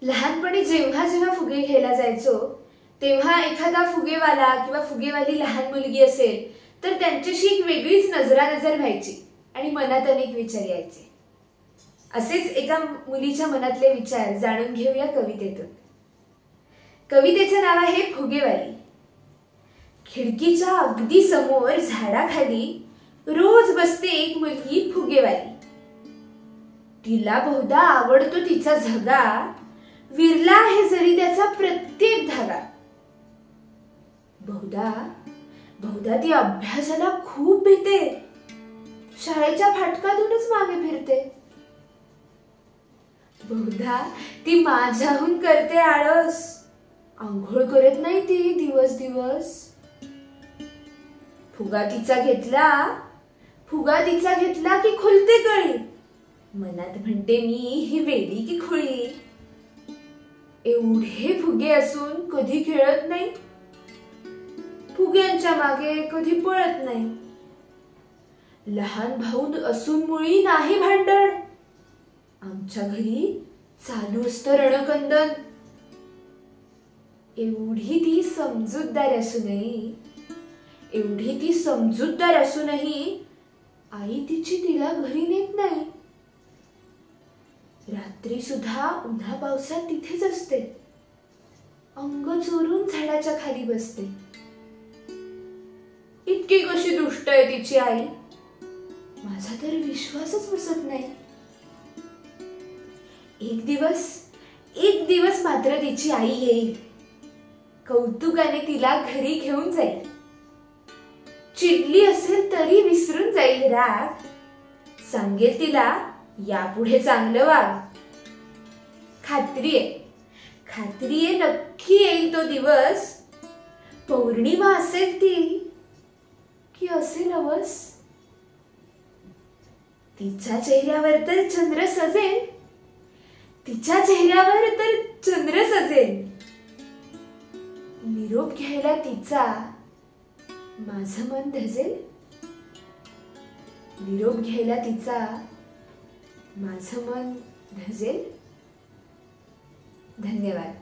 लहानपणी जेव्हा जेव्हा फुगे घ्यायला जायचो तेव्हा एखादा फुगेवाला किंवा फुगेवाली लहान मुलगी असेल तर त्यांच्याशी एक वेगळीच नजरानजर व्हायची आणि मनात अनेक विचार यायचे। असेच एका मुलीच्या मनातले विचार जाणून घेऊया कवितेतून। कवितेचं नाव आहे फुगेवाली। खिडकीच्या अगदी समोर झाडाखाली रोज बसते एक मुलगी फुगेवाली। तिला बहुधा आवडतो तिचा झगा, विरला आहे जरी त्याचा प्रत्येक धागा। बहुधा ती अभ्यासाला खूप भीते, शाळेच्या फाटकातूनच मागे फिरते। बहुधा ती माझ्याहून करते आळस, आंघोळ करत नाही ती दिवस दिवस। फुगा तिचा घेतला की खुलते कळी, मनात म्हणते मी ही वेडी की खुळी। एवढे फुगे असून कधी खेळत नाही, फुग्यांच्या मागे कधी पळत नाही। लहान भाऊ असून मुळी नाही भांडण, आमच्या घरी चालू असतं रणकंदन। एवढी ती समजूतदार असूनही आई तिला घरी नेत नाही। रात्री सुद्धा उन्हा पावसात तिथेच असते, अंग चोरून झाडाच्या खाली बसते। इतकी कशी दुष्ट आहे तिची आई, माझा तर विश्वासच बसत नाही। एक दिवस मात्र तिची आई येईल, कौतुकाने तिला घरी घेऊन जाईल। चिडली असेल तरी विसरून जाईल राग, सांगेल तिला यापुढे चांगलं वाग। खात्री आहे नक्की येईल तो दिवस, पौर्णिमा असेल ती की असे नवस। तिच्या चेहऱ्यावर तर चंद्र सजेल, निरोप घ्यायला तिचा माझं मन धजेल। धन्यवाद।